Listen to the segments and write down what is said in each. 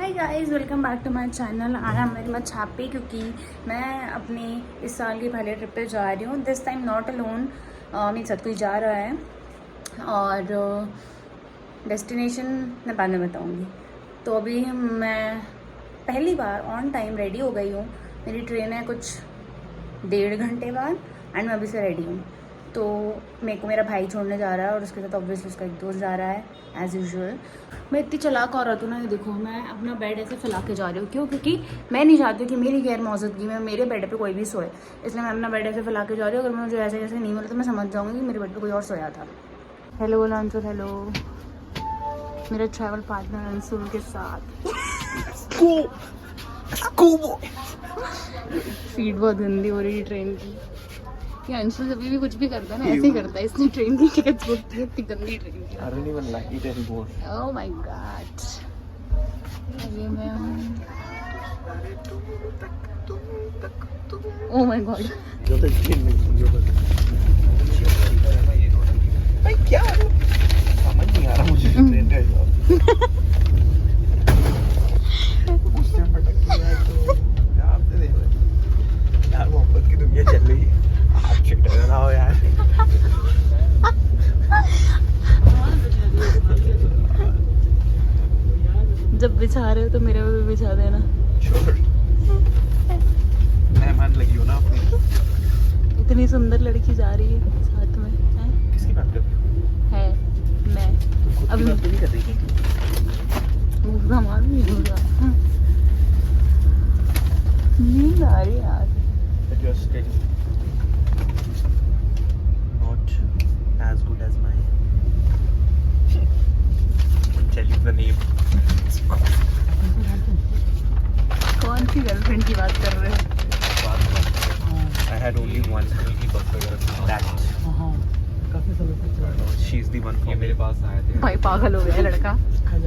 Hi guys, welcome back to my channel. I am very much happy क्योंकि मैं अपनी इस साल की पहले ट्रिप पे जा रही हूँ। दिस टाइम नॉट अलोन, मेरे साथ कोई जा रहा है और डेस्टिनेशन मैं बाद में बताऊँगी। तो अभी मैं पहली बार ऑन टाइम रेडी हो गई हूँ। मेरी ट्रेन है कुछ 1.5 घंटे बाद एंड मैं अभी से रेडी हूँ। तो मेरे को मेरा भाई छोड़ने जा रहा है और उसके साथ ऑब्वियसली उसका एक दोस्त जा रहा है एज़ यूजुअल। मैं इतनी चालाक औरत हूँ ना, ये देखो मैं अपना बेड ऐसे फैला के जा रही हूँ। क्यों? क्योंकि मैं नहीं चाहती कि मेरी गैर मौजूदगी में मेरे बेड पे कोई भी सोए, इसलिए मैं अपना बेड ऐसे फैला के जा रही हूँ। अगर मुझे ऐसे ऐसे नहीं मिला तो मैं समझ जाऊँगी कि मेरे बेड पे कोई और सोया था। हेलो लांसर, हेलो मेरे ट्रैवल पार्टनर अंशुल के साथ। सीट बहुत गंदी हो रही है ट्रेन की। ये अंशुल जब भी कुछ भी करता है ना ऐसे ही करता है। इसने ट्रेन की टिकट बुक की, इतनी गंदी ट्रेन की। I don't even like it anymore. Oh my God, ये मैं हूँ। ओह माय गॉड, भाई क्या समझ नहीं आ रहा मुझे ट्रेन का उससे भटक के मैं तो आपने देखा यार, मोहब्बत की दुनिया चल रही है। आप चिढ़ ना हो यार। जब बिछा रहे हो तो मेरे पे भी बिछा देना। छोड़, मेहमान लगी हो ना अपनी। इतनी सुंदर लड़की जा रही है साथ में है? किसकी बात कर रही हो? है मैं अभी बात नहीं कर रही थी। नहीं होगा। नींद आ रही है यार। But you're still not as good as mine. Tell you the name. कौन सी गर्लफ्रेंड की बात कर रहे हो? I had only one. That. She's the one for मेरे पास आए थे। भाई पागल हो गया लड़का,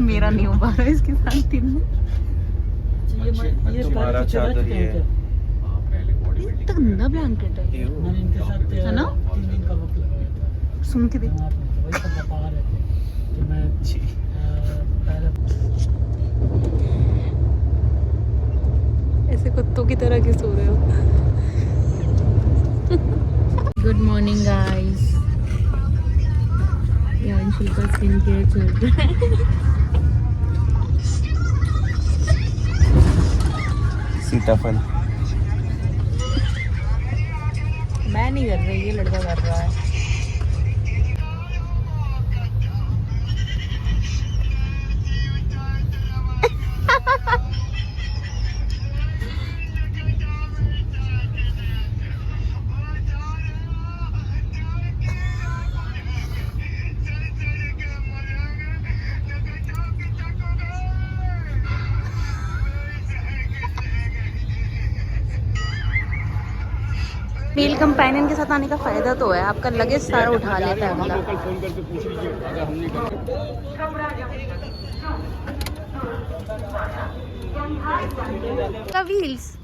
मेरा नहीं हो पा रहा है इसके साथ दिन में। ये तुम्हारा चादर ये है। ये तो गंदा ब्लैंकेट है ना? सुन के देख। ऐसे कुत्तों की तरह क्यों सो रहे हो? Good morning guys. यार अंशुल का स्किन केयर चल रहा है। सीताफल मैं नहीं कर रही, ये लड़का कर रहा है। मेल कंपेनियन के साथ आने का फायदा तो है, आपका लगेज सारा उठा लेता है अगला। का व्हील्स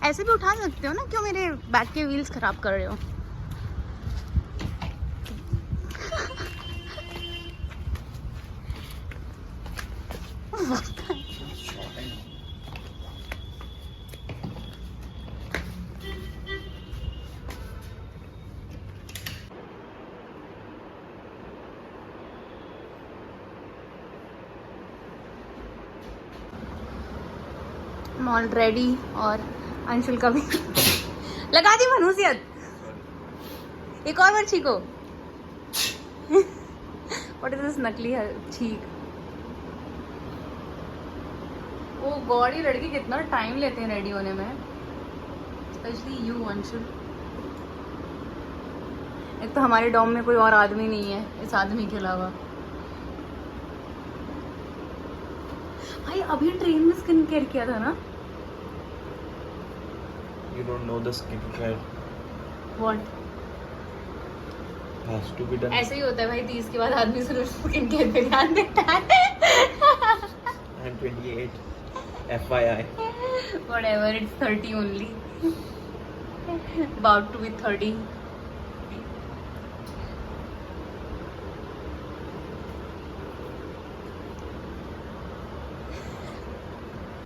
ऐसे भी उठा सकते हो ना, क्यों मेरे बैक के व्हील्स खराब कर रहे हो? मॉल रेडी और अंशुल का भी लगा दी मनुष्यत। एक और बार छीको। व्हाट इज दिस नकली छीक? ओ गॉड, ये लड़की कितना टाइम लेते हैं रेडी होने में, स्पेशली यू अंशुल। एक तो हमारे डॉम में कोई और आदमी नहीं है इस आदमी के अलावा। भाई अभी ट्रेन में स्किन केयर किया था ना? You don't know the skincare what? has to be done. ऐसे ही होता है भाई, 30 के बाद आदमी सिर्फ स्किन केयर पे ध्यान देता है। I'm 28. FYI. Whatever, it's 30 only. About to be 30.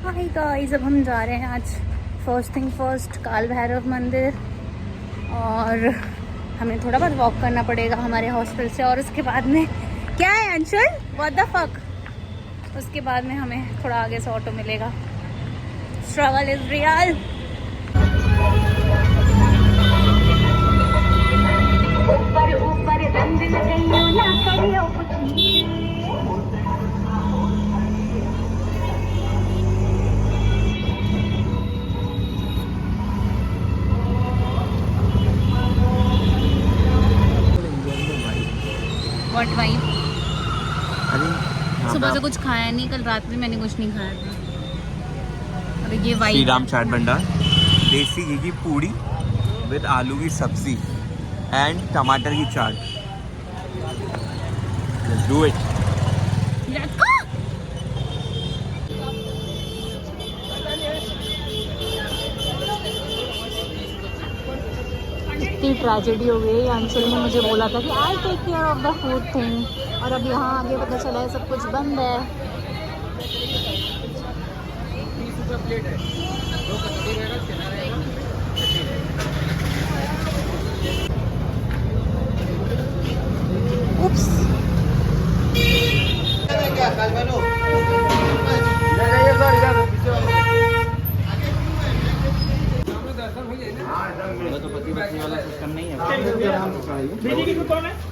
Hi guys, अब हम जा रहे हैं आज फर्स्ट थिंग फर्स्ट काल भैरव मंदिर, और हमें थोड़ा बहुत वॉक करना पड़ेगा हमारे हॉस्टल से, और उसके बाद में क्या है अंशुल, व्हाट द फक, उसके बाद में हमें थोड़ा आगे से ऑटो मिलेगा। Struggle is real. ऊपर ऊपर रंग लगाइयो ना करियो कुछ व्हाट वाइब। सुबह से कुछ खाया नहीं, कल रात में मैंने कुछ नहीं खाया था। अभी ये वाइब श्री राम चाट भंडार, देसी घी की पूड़ी विद आलू की सब्जी एंड टमाटर की चाट। Let's do it. इतनी ट्रेजेडी हो गई। अंशुल ने मुझे बोला था कि I take care of the food thing, और अब यहाँ आगे पता चला है सब कुछ बंद है। उप्स।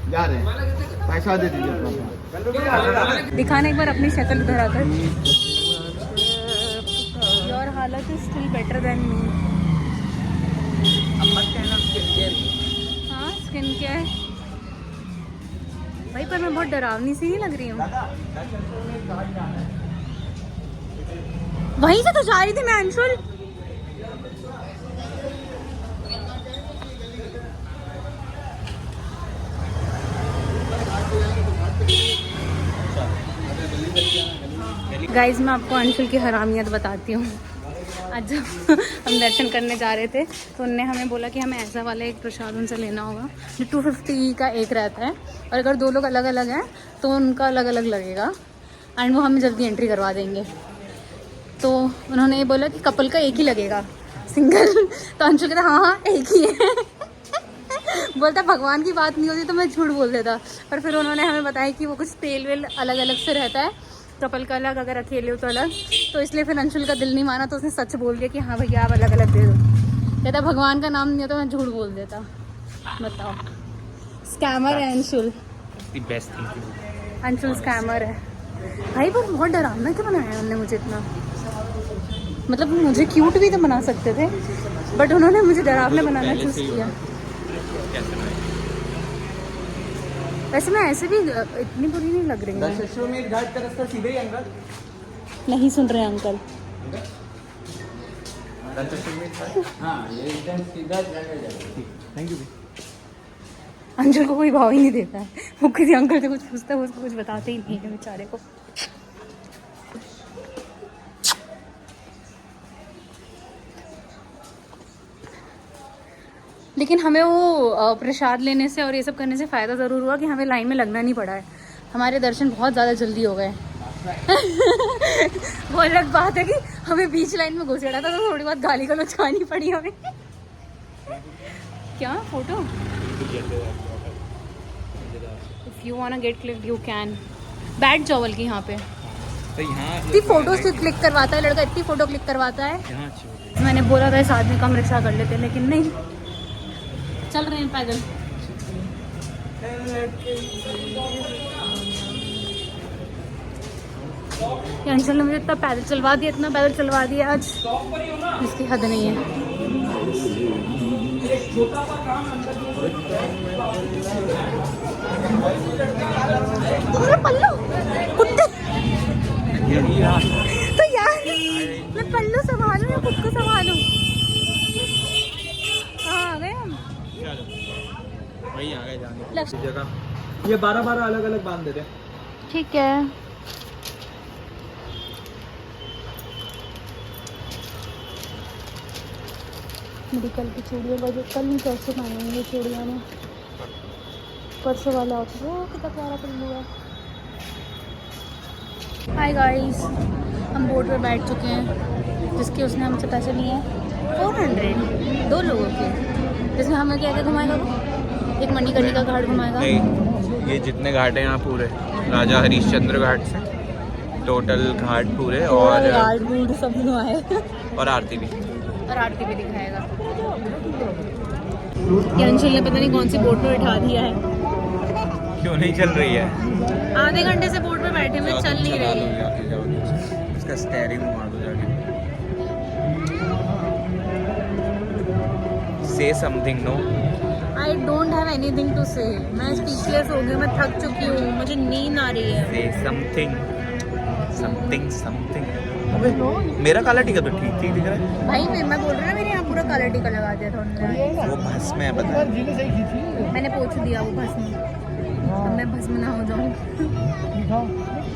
जा रहे हैं, पैसा दे दीजिए अपना। दिखाना एक बार अपनी शक्ल उधर आकर। योर हालत is still better than me. हाँ, स्किन केयर भाई, पर मैं बहुत डरावनी सी नहीं लग रही हूँ। वहीं से तो जा रही थी मैं अंशुल। गाइज, मैं आपको अंशुल की हरामियत बताती हूँ। आज जब हम दर्शन करने जा रहे थे तो उनने हमें बोला कि हमें ऐसा वाला एक प्रसाद उनसे लेना होगा जो 250 का एक रहता है, और अगर दो लोग अलग अलग हैं तो उनका अलग अलग लगेगा, एंड वो हमें जल्दी एंट्री करवा देंगे। तो उन्होंने ये बोला कि कपल का एक ही लगेगा, सिंगल। तो अंशुल कहता हाँ हाँ एक ही है। बोलता भगवान की बात नहीं होती तो मैं झूठ बोल देता, पर फिर उन्होंने हमें बताया कि वो कुछ तेल वेल अलग अलग से रहता है, कपल का अलग, अगर अकेले हो तो अलग। तो इसलिए फिर अंशुल का दिल नहीं माना, तो उसने सच बोल दिया कि हाँ भैया आप अलग अलग दे दो। कहता भगवान का नाम नहीं हो तो मैं झूठ बोल देता। बताओ, स्कैमर है अंशुल। अंशुल स्कैमर है भाई। पर बहुत डरावना क्यों बनाया उन्होंने मुझे इतना, मतलब मुझे क्यूट भी तो बना सकते थे, बट उन्होंने मुझे डरावना बनाना चूज किया। वैसे मैं ऐसे भी इतनी बुरी नहीं लग रही हूँ। घाट का रास्ता सीधे ही अंकल नहीं सुन रहे अंकल। हाँ, ये एकदम सीधा थैंक यू। अंशुल को कोई भाव ही नहीं देता है, वो किसी अंकल से कुछ पूछता है उसको कुछ बताते ही नहीं है बेचारे को। लेकिन हमें वो प्रसाद लेने से और ये सब करने से फ़ायदा ज़रूर हुआ कि हमें लाइन में लगना नहीं पड़ा है। हमारे दर्शन बहुत ज़्यादा जल्दी हो गए। वो अलग बात है कि हमें बीच लाइन में घुसेड़ा था तो थोड़ी बहुत गाली गलौज खानी पड़ी हमें। क्या photo? If you want get click you can. बैठ जाओ बल्कि यहाँ पे। इतनी फोटो से क्लिक करवाता है लड़का, इतनी फोटो क्लिक करवाता है। मैंने बोला था इस आदमी कम रिक्शा कर लेते, लेकिन नहीं, चल रहे हैं पैदल। अंशुल ने मुझे इतना पैदल चलवा दिया, इतना पैदल चलवा दिया आज, इसकी हद नहीं है। पल्लू कुत्ते तो यार, मैं पल्लू संभालूं या खुद को संभालूं? कहाँ आ गए हम? वही आ गए जाने लक्ष्य जगह। ये 12-12 अलग अलग बांध देते हैं। ठीक है। मेरी कल की चूड़ियों का जो कल नहीं परसों पहनेंगे चूड़ियों में, परसों वाला वो कितना प्यारा पल्लू है। हाय गाइस, हम बोट पर बैठ चुके हैं जिसके उसने हमसे पैसे लिए हैं 400 2 लोगों के, जिसमें हमें क्या क्या घुमाएगा वो? एक मणिकर्णिका घाट घुमाएगा। नहीं, ये जितने घाट हैं यहाँ पूरे राजा हरिश्चंद्र घाट से टोटल घाट पूरे, और सब घुमाए और आरती भी दिखाएगा। ये अंशुल ने पता नहीं कौन सी बोट में बैठा दिया है। क्यों नहीं चल रही है? आधे घंटे से बोट में बैठे हुए चल नहीं रही है। उसका स्टेयरिंग घुमा दो जाके। Say something no. I don't have anything to say. मैं स्पीचलेस हो गई, मैं थक चुकी हूँ, मुझे नींद आ रही है। से समथिंग। अबे मेरा काला टीका तो ठीक दिख रहा है भाई मैं बोल रही हूँ ना, मेरे यहाँ पूरा काला टीका लगा दिया था उन्होंने। वो भस्म है बता। मैंने पोंछ दिया वो भस्म। अब मैं भस्म ना हो जाऊँ।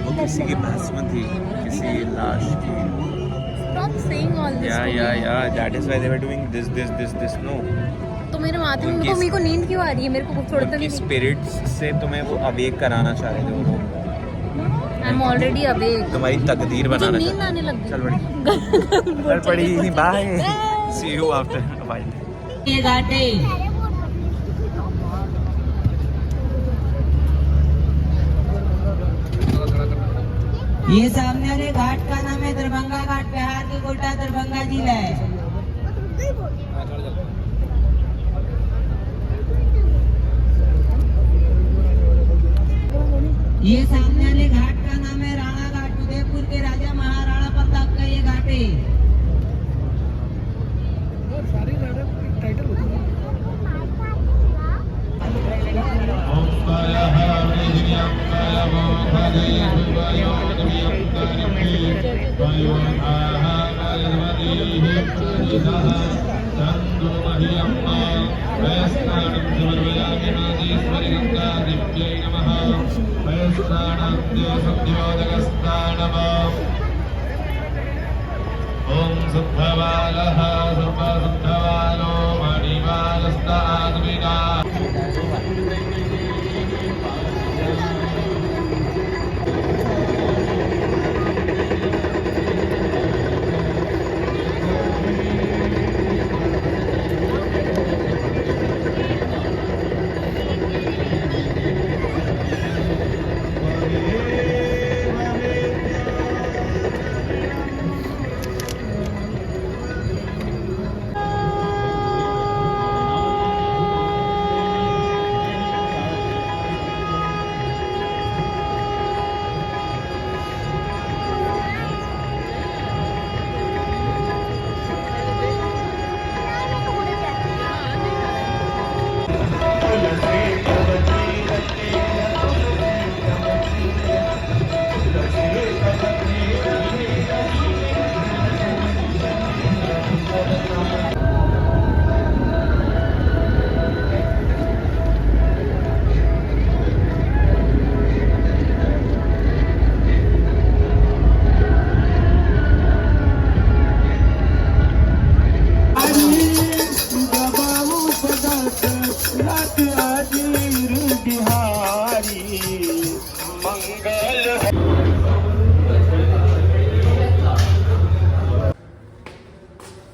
वो किसी की भस्म थी, किसी लाश की। Stop saying all this to me. Yeah, that is why they were doing this. No. तो मेरे माथे में मेरे को नींद क्यों आ रही है? मेरे को थोड़ा तो उनकी स्पिरिट्स से तुम्हें वो अवेक कराना चाह रहे थे वो लोग। I am already awake. तुम्हारी तकदीर बनाना नींद आने लग गई। चल पड़ी bye, see you after bye. ये घाटे ये सामने वाले घाट का नाम है दरभंगा घाट, बिहार के कोटा दरभंगा जिला है। ये सामने वाले घाट का नाम है राणा घाट, उदयपुर के राजा महाराणा प्रताप का ये घाट है। ओम सुद्धवालः सुद्धवालो मणिवालस्ताद्विना।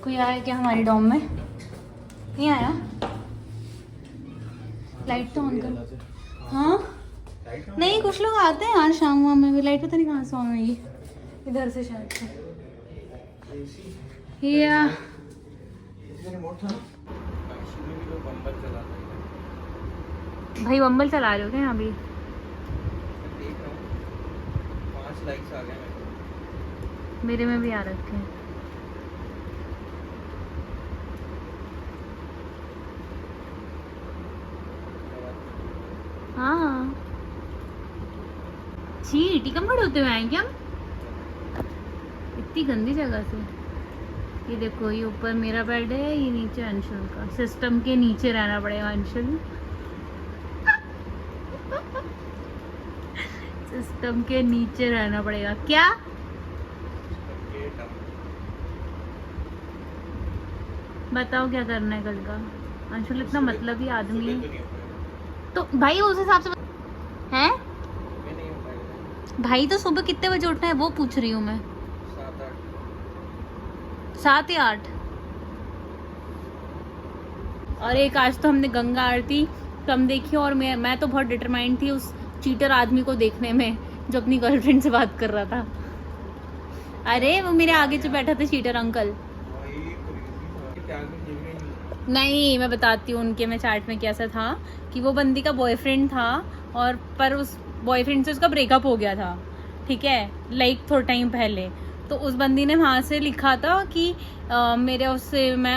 कोई आया क्या हमारी डॉम में? नहीं आया। लाइट तो ऑन कर। हाँ नहीं, कुछ लोग आते हैं यार शाम में भी। लाइट पता नहीं कहाँ से ऑन हुई, इधर से शायद से। या भाई बम्बल चला रहे हो क्या यहाँ भी? 5 लाइक्स आ गए मेरे में भी आ रखे हैं। हाँ छी, टीकम खड़े होते हुए आए क्या हम? इतनी गंदी जगह से। ये देखो, ये ऊपर मेरा बेड है, ये नीचे अंशुल का। सिस्टम के नीचे रहना पड़ेगा अंशुल। सिस्टम के नीचे रहना पड़ेगा क्या? बताओ क्या करना है कल का? अंशुल इतना मतलबी आदमी है तो भाई उस हिसाब से हैं। भाई तो सुबह कितने बजे उठना है वो पूछ रही हूँ मैं। 7 या 8। और एक आज तो हमने गंगा आरती कम देखी और मैं तो बहुत डिटरमाइंड थी उस चीटर आदमी को देखने में जो अपनी गर्लफ्रेंड से बात कर रहा था। अरे वो मेरे आगे जो बैठा था चीटर अंकल। नहीं मैं बताती हूँ उनके में चैट में कैसा था कि वो बंदी का बॉयफ्रेंड था और पर उस बॉयफ्रेंड से उसका ब्रेकअप हो गया था, ठीक है, लाइक थोड़ा टाइम पहले। तो उस बंदी ने वहाँ से लिखा था कि मैं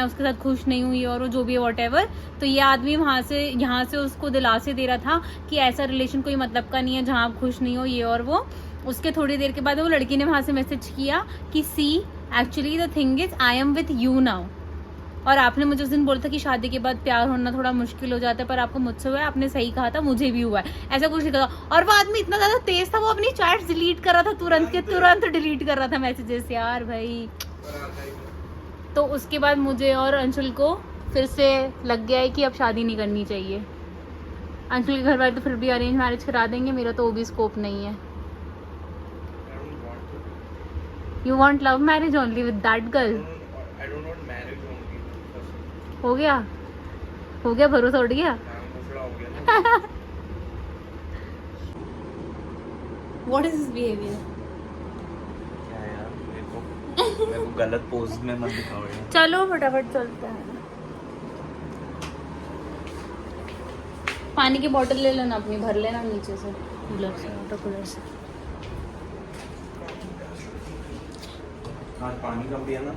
उसके साथ खुश नहीं हुई और वो जो भी है वॉटएवर। तो ये आदमी वहाँ से यहाँ से उसको दिलासे दे रहा था कि ऐसा रिलेशन कोई मतलब का नहीं है जहाँ आप खुश नहीं हो, ये और वो। उसके थोड़ी देर के बाद वो लड़की ने वहाँ से मैसेज किया कि see actually the thing is I am with you now. और आपने मुझे उस दिन बोला था कि शादी के बाद प्यार होना थोड़ा मुश्किल हो जाता है, पर आपको मुझसे हुआ है, आपने सही कहा था, मुझे भी हुआ है, ऐसा कुछ लिखा था। और वो आदमी इतना ज्यादा तेज था, वो अपनी चैट्स डिलीट कर रहा था, तुरंत के तुरंत डिलीट कर रहा था मैसेजेस यार भाई। तो उसके बाद मुझे और अंशुल को फिर से लग गया है कि अब शादी नहीं करनी चाहिए। अंशुल के घर वाले तो फिर भी अरेंज मैरिज करा देंगे, मेरा तो वो भी स्कोप नहीं है। You want love marriage only with that girl? हो गया भरोसा उठ गया। What is his behavior? क्या यार, मेरे को गलत पोज में मत दिखाओ यार। चलो फटाफट चलते हैं। पानी की बोतल ले लेना अपनी, भर लेना नीचे से कूलर से, वाटर कूलर से। आज पानी कम पिया ना?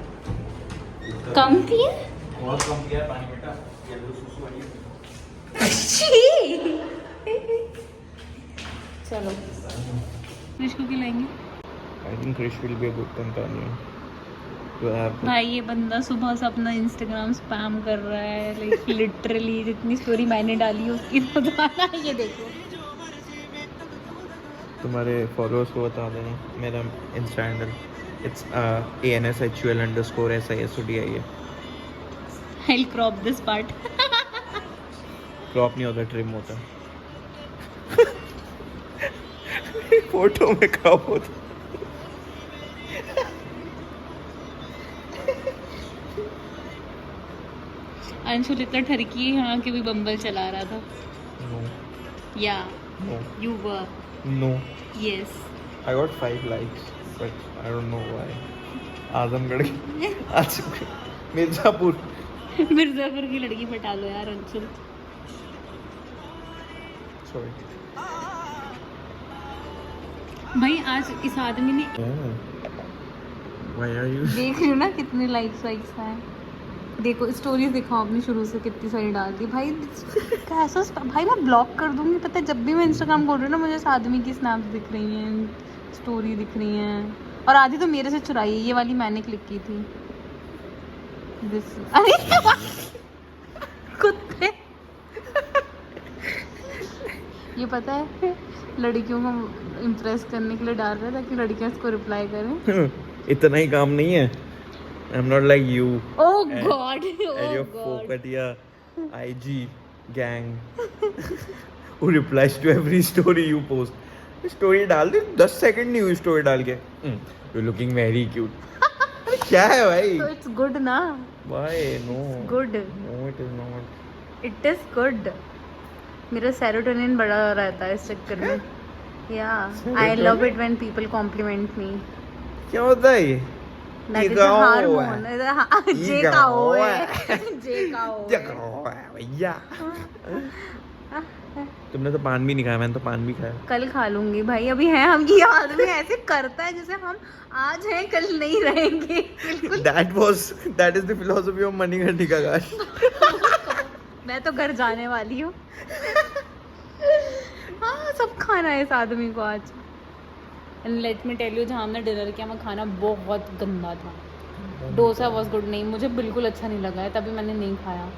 कम पिए? बहुत कम पिया है पानी बेटा, येलो सुसु आई है। चलो क्रिश को खिलाएंगे। I think Krish will be a good companion to have. भाई ये बंदा सुबह से अपना इंस्टाग्राम स्पैम कर रहा है, लाइक लिटरली जितनी स्टोरी मैंने डाली है उसकी तो बताना है। ये देखो तुम्हारे फॉलोअर्स को बता देना मेरा इंस्टा हैंडल इट्स ANSHUL_SISODI है। I'll crop this part. Crop नहीं होता, ट्रिम होता। फोटो में क्रॉप होता। अंशुल इतना ठरकी है यहाँ के भी बम्बल चला रहा था। No, या no, you were no. Yes. I got 5 likes, but I don't know why. Azamgarh आज मिर्जापुर मिर्जापुर की लड़की पटा लो यार अंशुल। सॉरी भाई आज इस आदमी ने Why are you? देख रही हो ना कितने लाइक्स हैं। देखो स्टोरीज दिखाओ अपनी, शुरू से कितनी सारी डाल दी भाई। कैसा भाई मैं ब्लॉक कर दूंगी, पता है जब भी मैं इंस्टाग्राम खोल रही हूँ ना मुझे इस आदमी की स्नैप्स दिख रही हैं, स्टोरी दिख रही हैं, और आधी तो मेरे से चुराई है। ये वाली मैंने क्लिक की थी। अरे कुत्ते ये पता है लड़कियों को इम्प्रेस करने के लिए डाल रहा था कि लड़कियां इसको रिप्लाई करें। इतना ही काम नहीं है। I'm not like you. Oh God! And your Oh God! Fokatia IG gang who replies to every story you post. Story डाल दे, 10 सेकंड नहीं हुई स्टोरी डाल के You're looking very cute. क्या है भाई? So it's good ना? Why? No. Good. No, it is not. It is good. मेरा सेरोटोनिन बढ़ा रहता है इस चक्कर में। Yeah, I love it when people compliment me. क्या होता है ये? That is a hormone. J का O है। J का O है। भैया तुमने तो पान भी नहीं खाया, मैंने तो पान भी खाया। कल खा लूंगी भाई, अभी है हम। ये आदमी ऐसे करता है जैसे हम आज हैं कल नहीं रहेंगे। बिल्कुल That is the philosophy of Manikarnika गाश। मैं तो घर जाने वाली हूँ। हाँ सब खाना है इस आदमी को आज। And let me tell you, जहाँ हमने डिनर किया वहाँ खाना बहुत गंदा था। डोसा वॉज गुड नहीं, मुझे बिल्कुल अच्छा नहीं लगा है, तभी मैंने नहीं खाया।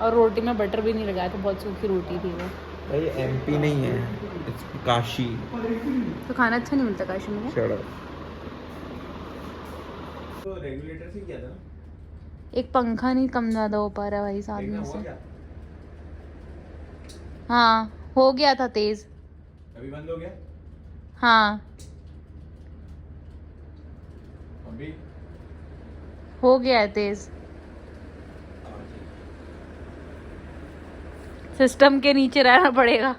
और रोटी में बटर भी नहीं लगाया था, बहुत सूखी रोटी थी वो। भाई एमपी नहीं है, इट्स काशी। तो खाना अच्छा नहीं मिलता काशी में। Shut up. तो रेगुलेटर से क्या था? एक पंखा नहीं कम ज्यादा हो पा रहा भाई इस आदमी से। हाँ हो गया था तेज। अभी बंद हो गया? हाँ अभी हो गया है तेज। सिस्टम के नीचे रहना पड़ेगा।